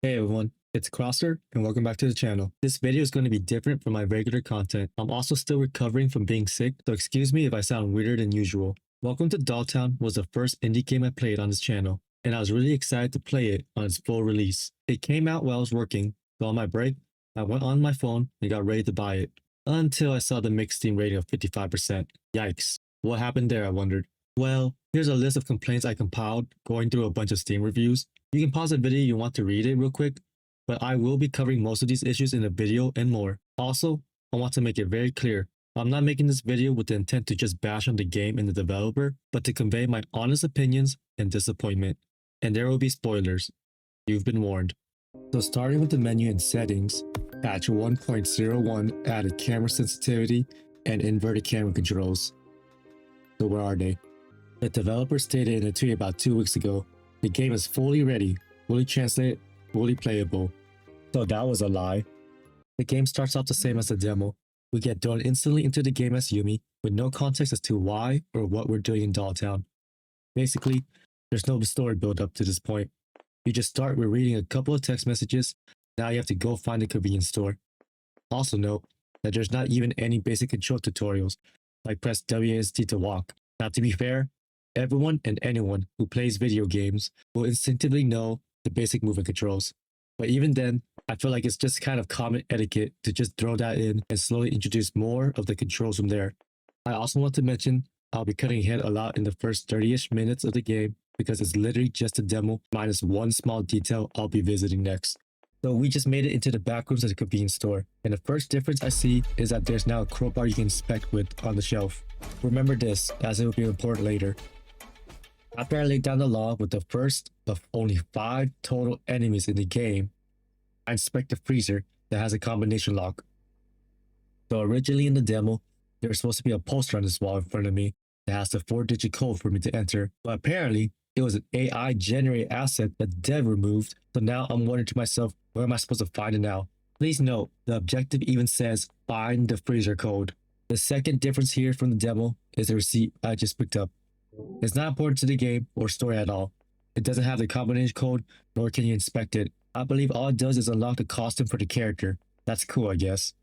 Hey everyone, it's Krosser and welcome back to the channel. This video is going to be different from my regular content. I'm also still recovering from being sick, so excuse me if I sound weirder than usual. Welcome to Dolltown was the first indie game I played on this channel, and I was really excited to play it on its full release. It came out while I was working, so on my break, I went on my phone and got ready to buy it. Until I saw the mixed Steam rating of 55%. Yikes. What happened there, I wondered. Well, here's a list of complaints I compiled going through a bunch of Steam reviews. You can pause the video if you want to read it real quick, but I will be covering most of these issues in the video and more. Also, I want to make it very clear, I'm not making this video with the intent to just bash on the game and the developer, but to convey my honest opinions and disappointment. And there will be spoilers. You've been warned. So starting with the menu and settings, patch 1.01 added camera sensitivity and inverted camera controls. So where are they? The developer stated in a tweet about 2 weeks ago, the game is fully ready, fully translated, fully playable. So that was a lie. The game starts off the same as the demo. We get thrown instantly into the game as Yumi, with no context as to why or what we're doing in Dolltown. Basically, there's no story build up to this point. You just start with reading a couple of text messages, now you have to go find a convenience store. Also note that there's not even any basic control tutorials, like press WASD to walk. Now to be fair, everyone and anyone who plays video games will instinctively know the basic movement controls. But even then, I feel like it's just kind of common etiquette to just throw that in and slowly introduce more of the controls from there. I also want to mention I'll be cutting ahead a lot in the first 30-ish minutes of the game because it's literally just a demo minus one small detail I'll be visiting next. So we just made it into the back rooms of the convenience store, and the first difference I see is that there's now a crowbar you can inspect with on the shelf. Remember this, as it will be important later. After I laid down the law with the first of only 5 total enemies in the game, I inspect the freezer that has a combination lock. So originally in the demo, there was supposed to be a poster on this wall in front of me that has the 4-digit code for me to enter, but apparently it was an AI generated asset that dev removed, so now I'm wondering to myself, where am I supposed to find it now? Please note, the objective even says find the freezer code. The second difference here from the demo is the receipt I just picked up. It's not important to the game or story at all. It doesn't have the combination code, nor can you inspect it. I believe all it does is unlock the costume for the character. That's cool, I guess.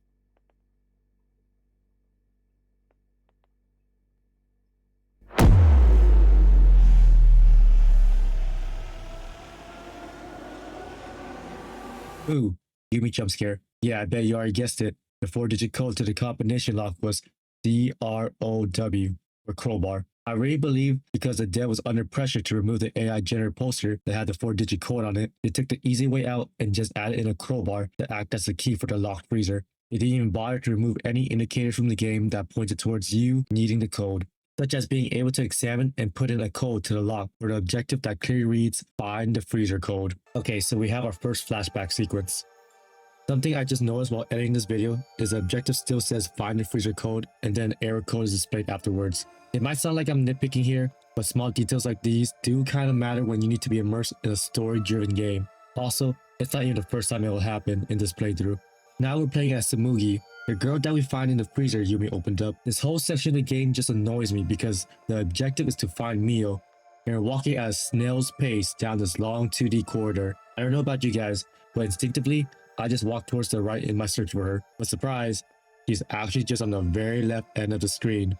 Ooh, Yumi jump scare. Yeah, I bet you already guessed it. The 4-digit code to the combination lock was CROW, or crowbar. I really believe because the dev was under pressure to remove the AI generated poster that had the 4-digit code on it, they took the easy way out and just added in a crowbar to act as the key for the locked freezer. They didn't even bother to remove any indicators from the game that pointed towards you needing the code, such as being able to examine and put in a code to the lock for the objective that clearly reads, find the freezer code. Okay, so we have our first flashback sequence. Something I just noticed while editing this video is the objective still says find the freezer code and then error code is displayed afterwards. It might sound like I'm nitpicking here, but small details like these do kind of matter when you need to be immersed in a story-driven game. Also, it's not even the first time it will happen in this playthrough. Now we're playing as Tsumugi, the girl that we find in the freezer Yumi opened up. This whole section of the game just annoys me because the objective is to find Mio, and we're walking at a snail's pace down this long 2D corridor. I don't know about you guys, but instinctively, I just walked towards the right in my search for her, but surprise, she's actually just on the very left end of the screen.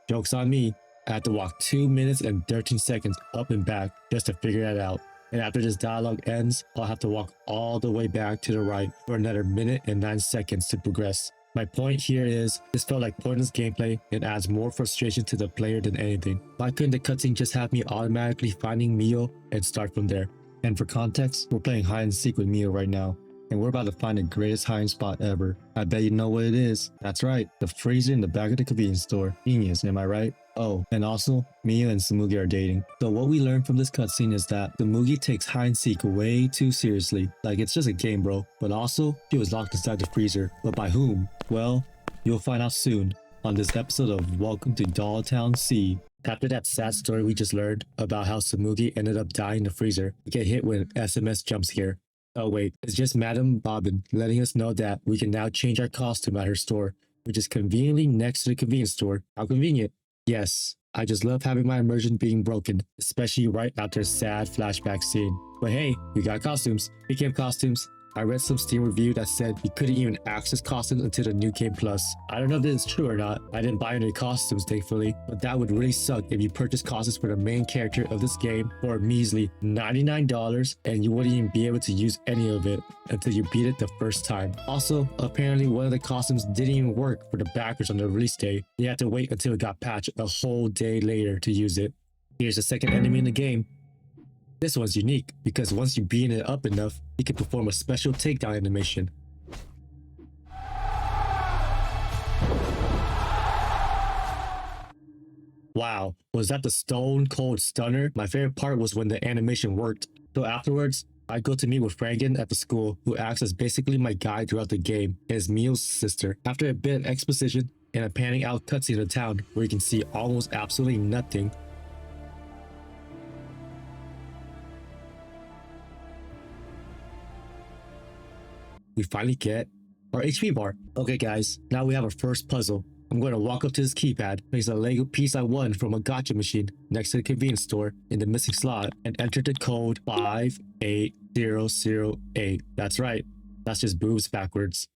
Joke's on me, I had to walk 2 minutes and 13 seconds up and back just to figure that out. And after this dialogue ends, I'll have to walk all the way back to the right for another minute and 9 seconds to progress. My point here is, this felt like pointless gameplay and adds more frustration to the player than anything. Why couldn't the cutscene just have me automatically finding Mio and start from there? And for context, we're playing hide and seek with Mio right now, and we're about to find the greatest hiding spot ever. I bet you know what it is. That's right, the freezer in the back of the convenience store. Genius, am I right? Oh, and also, Mia and Tsumugi are dating. So what we learned from this cutscene is that Tsumugi takes hide and seek way too seriously. Like, it's just a game, bro. But also, she was locked inside the freezer. But by whom? Well, you'll find out soon on this episode of Welcome to Dolltown C. After that sad story we just learned about how Tsumugi ended up dying in the freezer, we get hit with an SMS jump scare. Oh wait, it's just Madam Bobbin letting us know that we can now change our costume at her store, which is conveniently next to the convenience store. How convenient. Yes, I just love having my immersion being broken, especially right after a sad flashback scene. But hey, we got costumes. Speaking of costumes, I read some Steam review that said you couldn't even access costumes until the new Game Plus. I don't know if this is true or not. I didn't buy any costumes, thankfully, but that would really suck if you purchased costumes for the main character of this game for a measly $99 and you wouldn't even be able to use any of it until you beat it the first time. Also, apparently one of the costumes didn't even work for the backers on the release day. They had to wait until it got patched a whole day later to use it. Here's the second enemy in the game. This one's unique because once you beat it up enough, you can perform a special takedown animation. Wow, was that the stone cold stunner? My favorite part was when the animation worked. So afterwards, I go to meet with Franken at the school, who acts as basically my guide throughout the game, and is Mio's sister. After a bit of exposition and a panning out cutscene of the town where you can see almost absolutely nothing, we finally get our HP bar. Okay guys, now we have our first puzzle. I'm going to walk up to this keypad, place a Lego piece I won from a gacha machine next to the convenience store in the missing slot, and enter the code 58008. That's right, that's just boobs backwards.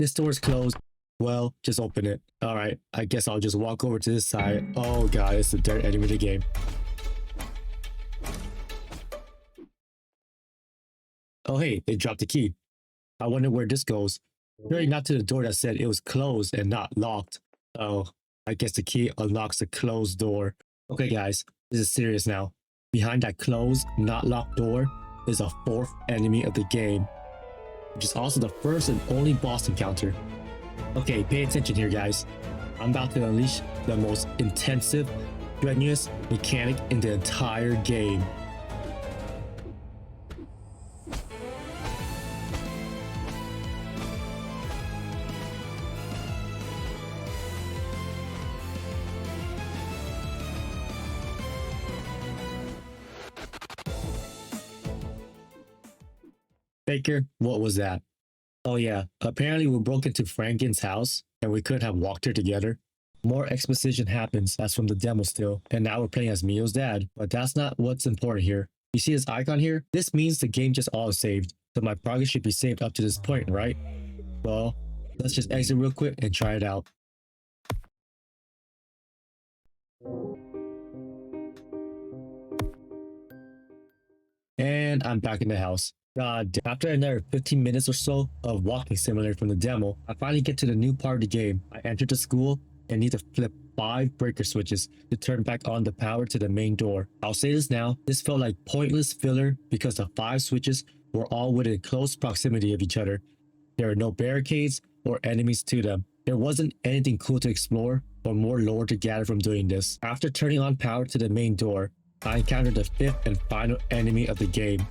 This door is closed. Well, just open it. Alright, I guess I'll just walk over to this side. Oh god, it's the third enemy of the game. Oh hey, it dropped the key. I wonder where this goes. Really not to the door that said it was closed and not locked. Oh, I guess the key unlocks the closed door. Okay guys, this is serious now. Behind that closed, not locked door is a fourth enemy of the game, which is also the first and only boss encounter. Okay, pay attention here guys. I'm about to unleash the most intensive, strenuous mechanic in the entire game. Baker, what was that? Oh yeah, apparently we broke into Franken's house and we couldn't have walked here together. More exposition happens as from the demo still, and now we're playing as Mio's dad, but that's not what's important here. You see this icon here? This means the game just auto-saved, so my progress should be saved up to this point, right? Well, let's just exit real quick and try it out. And I'm back in the house. God, after another 15 minutes or so of walking simulator from the demo, I finally get to the new part of the game. I enter the school and need to flip 5 breaker switches to turn back on the power to the main door. I'll say this now, this felt like pointless filler because the 5 switches were all within close proximity of each other. There were no barricades or enemies to them. There wasn't anything cool to explore or more lore to gather from doing this. After turning on power to the main door, I encountered the 5th and final enemy of the game.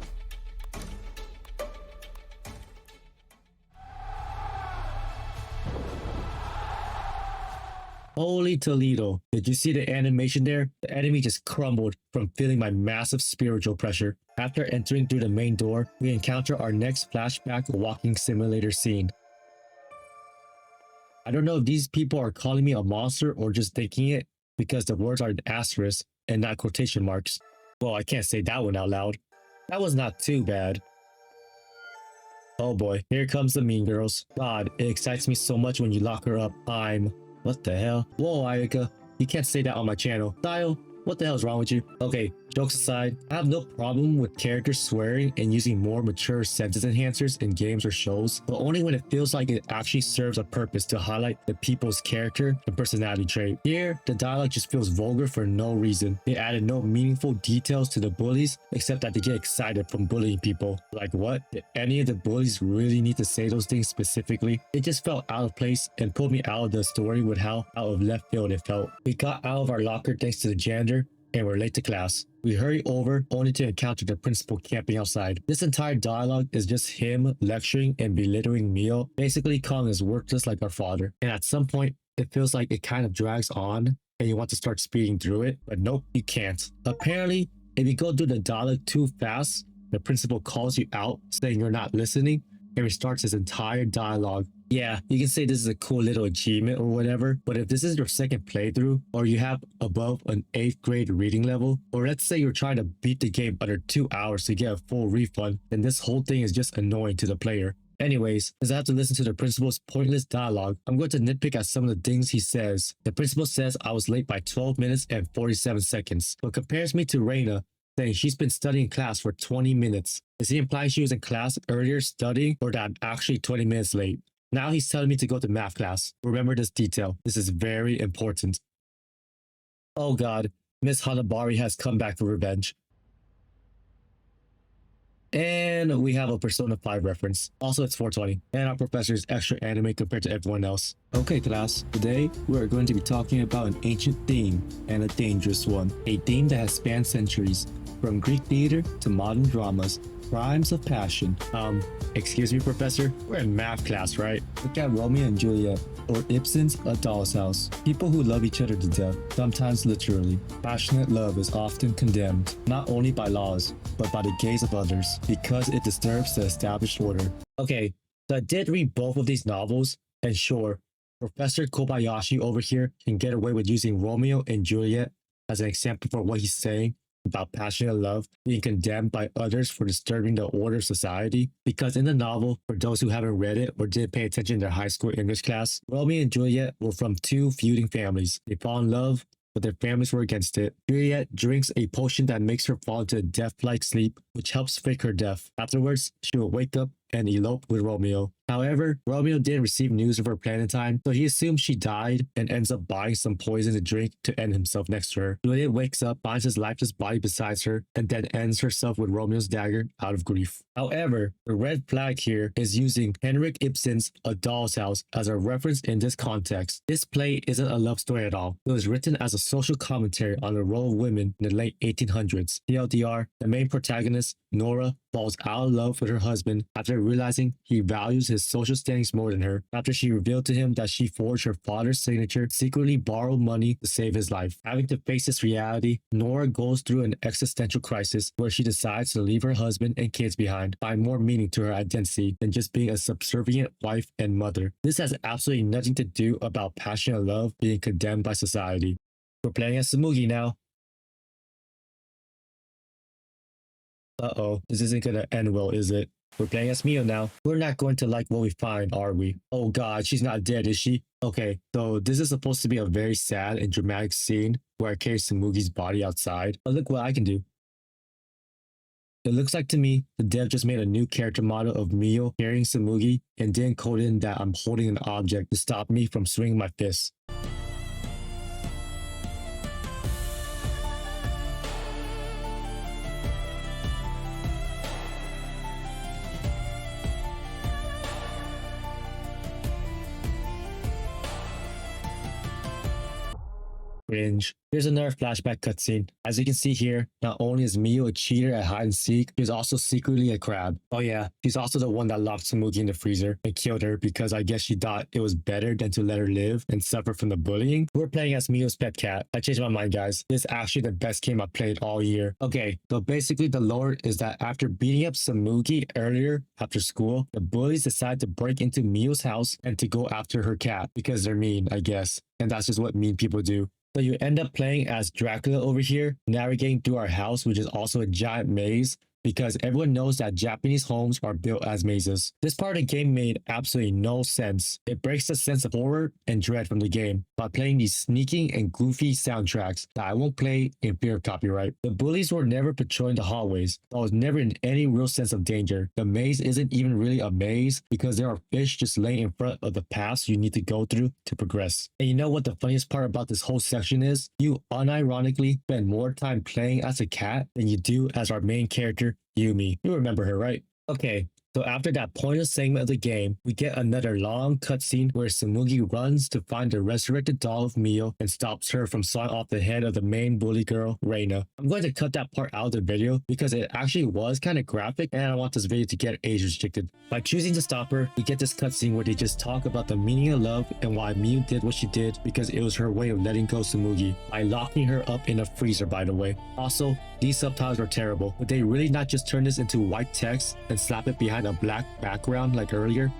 Holy Toledo, did you see the animation there? The enemy just crumbled from feeling my massive spiritual pressure. After entering through the main door, we encounter our next flashback walking simulator scene. I don't know if these people are calling me a monster or just thinking it because the words are in asterisk and not quotation marks. Well, I can't say that one out loud. That was not too bad. Oh boy, here comes the mean girls. God, it excites me so much when you lock her up. What the hell? Whoa, Ayaka, you can't say that on my channel. Style, what the hell is wrong with you? Okay, jokes aside, I have no problem with characters swearing and using more mature sentence enhancers in games or shows, but only when it feels like it actually serves a purpose to highlight the people's character and personality trait. Here, the dialogue just feels vulgar for no reason. They added no meaningful details to the bullies except that they get excited from bullying people. Like what? Did any of the bullies really need to say those things specifically? It just felt out of place and pulled me out of the story with how out of left field it felt. We got out of our locker thanks to the janitor and we're late to class. We hurry over only to encounter the principal camping outside. This entire dialogue is just him lecturing and belittling Mio, basically calling us worthless like our father. And at some point, it feels like it kind of drags on and you want to start speeding through it, but nope, you can't. Apparently, if you go through the dialogue too fast, the principal calls you out saying you're not listening and restarts his entire dialogue. Yeah, you can say this is a cool little achievement or whatever, but if this is your second playthrough, or you have above an 8th grade reading level, or let's say you're trying to beat the game under 2 hours to get a full refund, then this whole thing is just annoying to the player. Anyways, since I have to listen to the principal's pointless dialogue, I'm going to nitpick at some of the things he says. The principal says I was late by 12 minutes and 47 seconds, but compares me to Reina, saying she's been studying class for 20 minutes. Is he implying she was in class earlier studying, or that I'm actually 20 minutes late? Now he's telling me to go to math class. Remember this detail. This is very important. Oh god, Miss Hanabari has come back for revenge. And we have a Persona 5 reference. Also, it's 420. And our professor is extra anime compared to everyone else. Okay, class. Today, we're going to be talking about an ancient theme and a dangerous one. A theme that has spanned centuries, from Greek theater to modern dramas. Crimes of passion. Excuse me, professor? We're in math class, right? Look at Romeo and Juliet, or Ibsen's A Doll's House. People who love each other to death, sometimes literally. Passionate love is often condemned, not only by laws, but by the gaze of others, because it disturbs the established order. Okay, so I did read both of these novels, and sure, Professor Kobayashi over here can get away with using Romeo and Juliet as an example for what he's saying about passionate love being condemned by others for disturbing the order of society. Because in the novel, for those who haven't read it or didn't pay attention in their high school English class, Romeo and Juliet were from two feuding families. They fall in love, but their families were against it. Juliet drinks a potion that makes her fall into a death-like sleep, which helps fake her death. Afterwards, she will wake up and elope with Romeo. However, Romeo didn't receive news of her plan in time, so he assumes she died and ends up buying some poison to drink to end himself next to her. Juliet wakes up, finds his lifeless body beside her, and then ends herself with Romeo's dagger out of grief. However, the red flag here is using Henrik Ibsen's A Doll's House as a reference in this context. This play isn't a love story at all. It was written as a social commentary on the role of women in the late 1800s. TLDR, the main protagonist, Nora, falls out of love with her husband after realizing he values his social standings more than her. After she revealed to him that she forged her father's signature, secretly borrowed money to save his life. Having to face this reality, Nora goes through an existential crisis where she decides to leave her husband and kids behind, find more meaning to her identity than just being a subservient wife and mother. This has absolutely nothing to do about passionate love being condemned by society. We're playing as Tsumugi now. Uh-oh, this isn't gonna end well, is it? We're playing as Mio now. We're not going to like what we find, are we? Oh god, she's not dead, is she? Okay, so this is supposed to be a very sad and dramatic scene where I carry Tsumugi's body outside. But look what I can do. It looks like to me, the dev just made a new character model of Mio carrying Tsumugi and didn't code in that I'm holding an object to stop me from swinging my fists. Cringe. Here's another flashback cutscene. As you can see here, not only is Mio a cheater at hide and seek, she's also secretly a crab. Oh yeah, she's also the one that locked Tsumugi in the freezer and killed her because I guess she thought it was better than to let her live and suffer from the bullying. We're playing as Mio's pet cat. I changed my mind, guys. This is actually the best game I played all year. Okay, so basically the lore is that after beating up Tsumugi earlier after school, the bullies decide to break into Mio's house and to go after her cat because they're mean, I guess. And that's just what mean people do. So you end up playing as Dracula over here, navigating through our house, which is also a giant maze, because everyone knows that Japanese homes are built as mazes. This part of the game made absolutely no sense. It breaks the sense of horror and dread from the game by playing these sneaking and goofy soundtracks that I won't play in fear of copyright. The bullies were never patrolling the hallways. I was never in any real sense of danger. The maze isn't even really a maze because there are fish just laying in front of the paths you need to go through to progress. And you know what the funniest part about this whole section is? You unironically spend more time playing as a cat than you do as our main character, Yumi. You remember her, right? Okay, so after that pointless segment of the game, we get another long cutscene where Tsumugi runs to find the resurrected doll of Mio and stops her from sawing off the head of the main bully girl, Reina. I'm going to cut that part out of the video because it actually was kind of graphic and I don't want this video to get age restricted. By choosing to stop her, we get this cutscene where they just talk about the meaning of love and why Mio did what she did because it was her way of letting go Tsumugi by locking her up in a freezer, by the way. Also, these subtitles are terrible. Would they really not just turn this into white text and slap it behind a black background like earlier?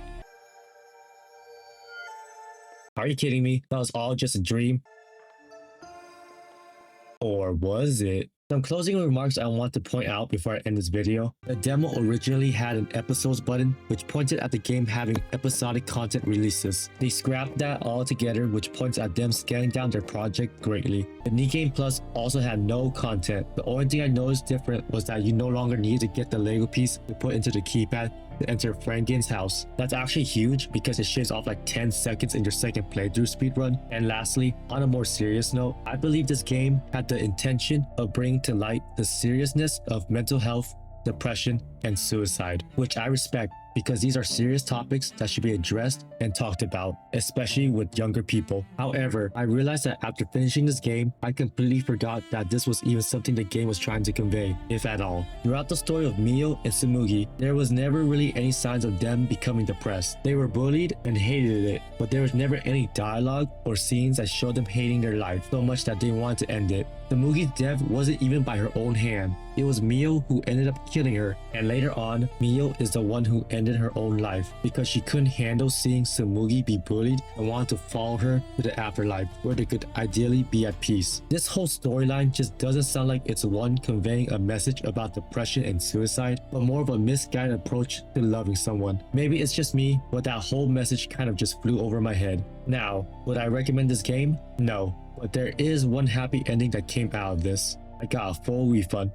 Are you kidding me? That was all just a dream? Or was it? Some closing remarks I want to point out before I end this video. The demo originally had an episodes button, which pointed at the game having episodic content releases. They scrapped that altogether, which points at them scaling down their project greatly. The New Game Plus also had no content. The only thing I noticed different was that you no longer need to get the Lego piece to put into the keypad to enter Franken's house. That's actually huge because it shaves off like 10 seconds in your second playthrough speedrun. And lastly, on a more serious note, I believe this game had the intention of bringing to light the seriousness of mental health, depression, and suicide, which I respect because these are serious topics that should be addressed and talked about, especially with younger people. However, I realized that after finishing this game, I completely forgot that this was even something the game was trying to convey, if at all. Throughout the story of Mio and Tsumugi, there was never really any signs of them becoming depressed. They were bullied and hated it, but there was never any dialogue or scenes that showed them hating their life so much that they wanted to end it. Tsumugi's death wasn't even by her own hand. It was Mio who ended up killing her, and later on, Mio is the one who ended her own life because she couldn't handle seeing Tsumugi be bullied and wanted to follow her to the afterlife where they could ideally be at peace. This whole storyline just doesn't sound like it's one conveying a message about depression and suicide, but more of a misguided approach to loving someone. Maybe it's just me, but that whole message kind of just flew over my head. Now, would I recommend this game? No, but there is one happy ending that came out of this. I got a full refund.